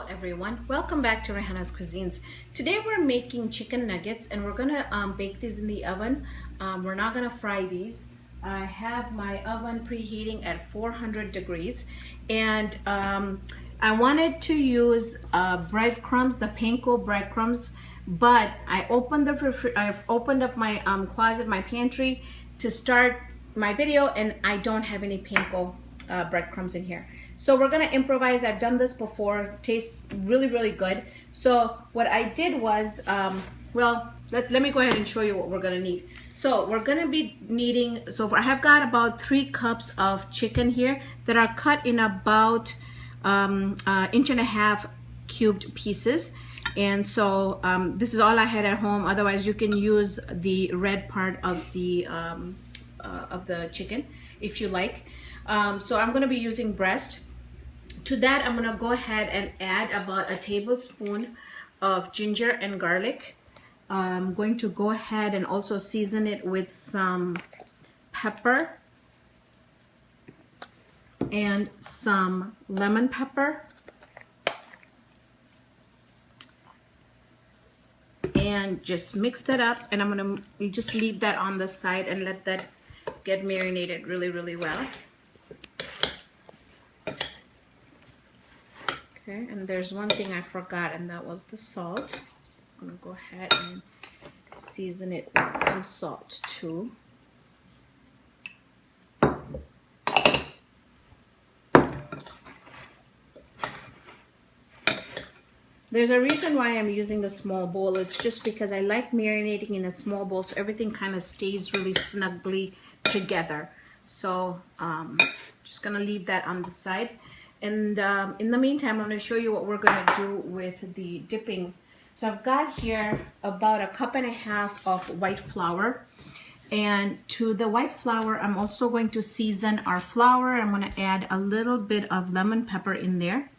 Everyone, welcome back to Raihana's Cuisines. Today we're making chicken nuggets and we're gonna bake these in the oven. We're not gonna fry these. I have my oven preheating at 400 degrees and I wanted to use breadcrumbs, the panko breadcrumbs, but I've opened up my closet, my pantry to start my video, and I don't have any panko breadcrumbs in here. So we're gonna improvise. I've done this before. It tastes really, really good. So what I did was, let me go ahead and show you what we're gonna need. So we're gonna be needing, I have got about 3 cups of chicken here that are cut in about 1.5 inch cubed pieces. And so this is all I had at home. Otherwise you can use the red part of the chicken if you like. So I'm going to be using breast. To that, I'm going to go ahead and add about a tablespoon of ginger and garlic. I'm going to go ahead and also season it with some pepper and some lemon pepper. And just mix that up, and I'm going to just leave that on the side and let that get marinated really, really well. Okay, and there's one thing I forgot, and that was the salt. So I'm gonna go ahead and season it with some salt too. There's a reason why I'm using the small bowl. It's just because I like marinating in a small bowl so everything kind of stays really snugly together. So just gonna leave that on the side. And in the meantime, I'm going to show you what we're going to do with the dipping. So I've got here about 1.5 cups of white flour. And to the white flour, I'm also going to season our flour. I'm going to add a little bit of lemon pepper in there.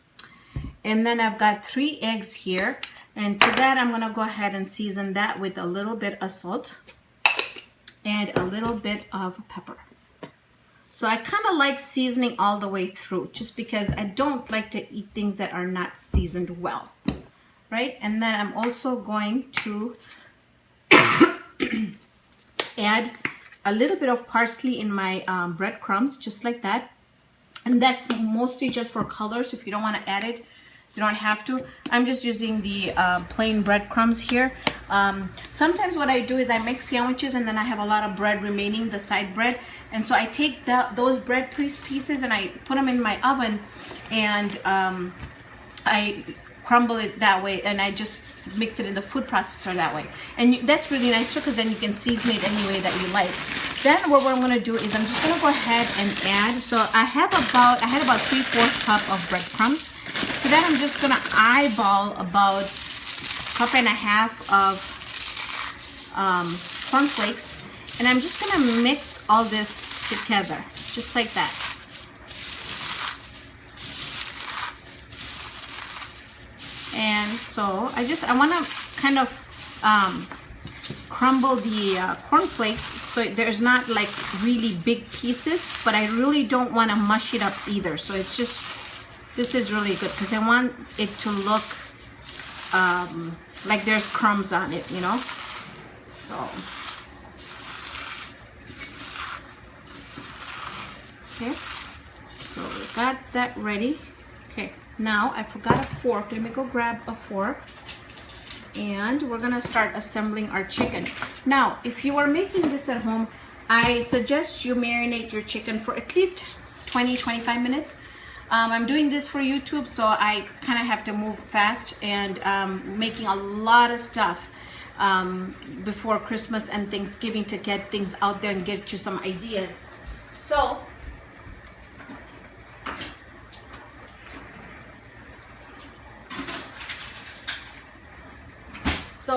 And then I've got 3 eggs here. And to that, I'm going to go ahead and season that with a little bit of salt and a little bit of pepper. So I kind of like seasoning all the way through, just because I don't like to eat things that are not seasoned well, right? And then I'm also going to add a little bit of parsley in my breadcrumbs, just like that. And that's mostly just for color, so if you don't want to add it, you don't have to. I'm just using the plain breadcrumbs here. Sometimes what I do is I make sandwiches and then I have a lot of bread remaining, the side bread. And so I take those bread pieces and I put them in my oven, and I crumble it that way, and I just mix it in the food processor that way. And that's really nice too, because then you can season it any way that you like. Then what I'm going to do is I'm just going to go ahead and add. So I had about 3/4 cup of breadcrumbs. To that, I'm just going to eyeball about 1.5 cups of cornflakes. And I'm just going to mix all this together, just like that. And so I want to kind of crumble the cornflakes so there's not like really big pieces, but I really don't want to mush it up either. So it's just, this is really good because I want it to look like there's crumbs on it, you know? So. Okay, so we got that ready. Okay, now I forgot a fork. Let me go grab a fork. And we're gonna start assembling our chicken. Now, if you are making this at home, I suggest you marinate your chicken for at least 20-25 minutes. I'm doing this for YouTube, so I kind of have to move fast, and making a lot of stuff before Christmas and Thanksgiving to get things out there and get you some ideas. So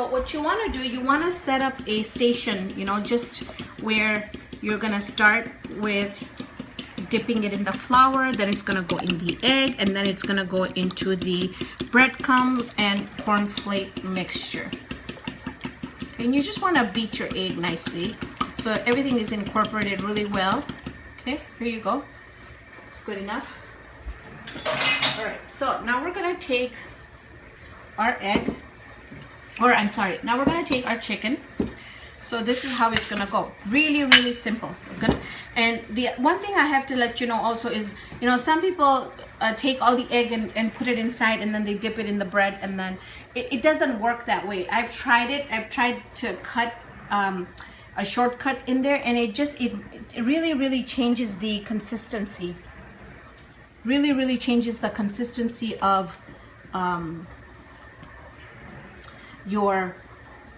what you want to do, you want to set up a station, you know, just where you're going to start with dipping it in the flour, then it's going to go in the egg, and then it's going to go into the breadcrumb and cornflake mixture. And you just want to beat your egg nicely so everything is incorporated really well. Okay, here you go. It's good enough. All right, so now we're going to take our egg, or I'm sorry, now we're gonna take our chicken. So this is how it's gonna go. Really, really simple. And the one thing I have to let you know also is, you know, some people take all the egg and put it inside, and then they dip it in the bread, and then it doesn't work that way. I've tried it. I've tried to cut a shortcut in there, and it really, really changes the consistency. Really, really changes the consistency of your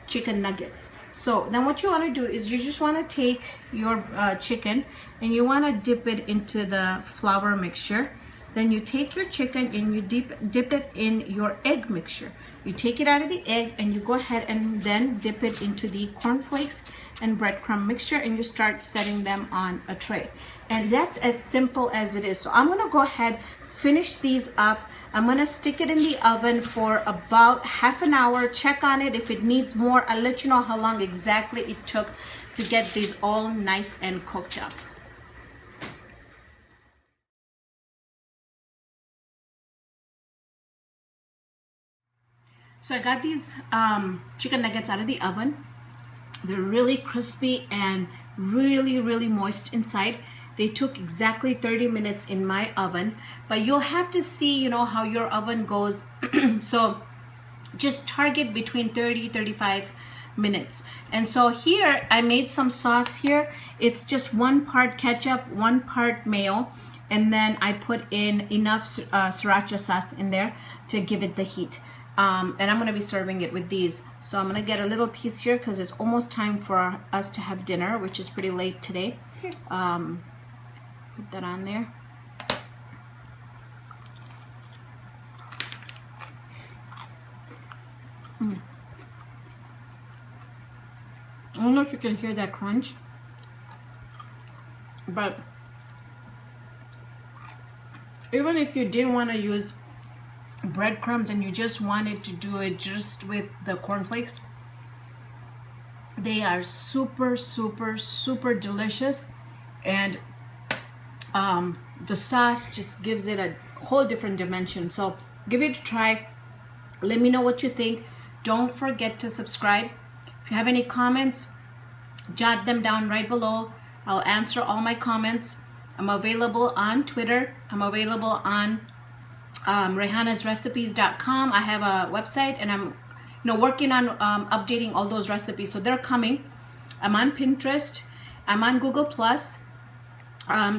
chicken nuggets. So then what you want to do is you just want to take your chicken and you want to dip it into the flour mixture. Then you take your chicken and you dip it in your egg mixture. You take it out of the egg and you go ahead and then dip it into the cornflakes and breadcrumb mixture, and you start setting them on a tray. And that's as simple as it is. So I'm gonna go ahead, finish these up. I'm gonna stick it in the oven for about half an hour. Check on it. If it needs more, I'll let you know how long exactly it took to get these all nice and cooked up. So I got these chicken nuggets out of the oven. They're really crispy and really, really moist inside. They took exactly 30 minutes in my oven, but you'll have to see, you know, how your oven goes. So just target between 30-35 minutes. And so here I made some sauce here. It's just 1 part ketchup, 1 part mayo, and then I put in enough sriracha sauce in there to give it the heat. And I'm gonna be serving it with these. So I'm gonna get a little piece here because it's almost time for us to have dinner, which is pretty late today. Put that on there. I don't know if you can hear that crunch, but even if you didn't want to use breadcrumbs and you just wanted to do it just with the cornflakes, they are super, super, super delicious. And the sauce just gives it a whole different dimension. So give it a try. Let me know what you think. Don't forget to subscribe. If you have any comments, jot them down right below. I'll answer all my comments. I'm available on Twitter. I'm available on raihanasrecipes.com. I have a website, and I'm working on updating all those recipes, so they're coming. I'm on Pinterest. I'm on Google Plus.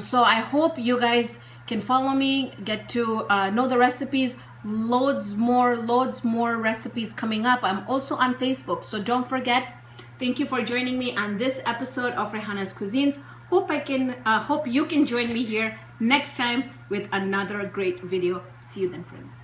So I hope you guys can follow me, get to know the recipes. Loads more recipes coming up. I'm also on Facebook, so don't forget. Thank you for joining me on this episode of Raihana's Cuisines. Hope you can join me here next time with another great video. See you then, friends.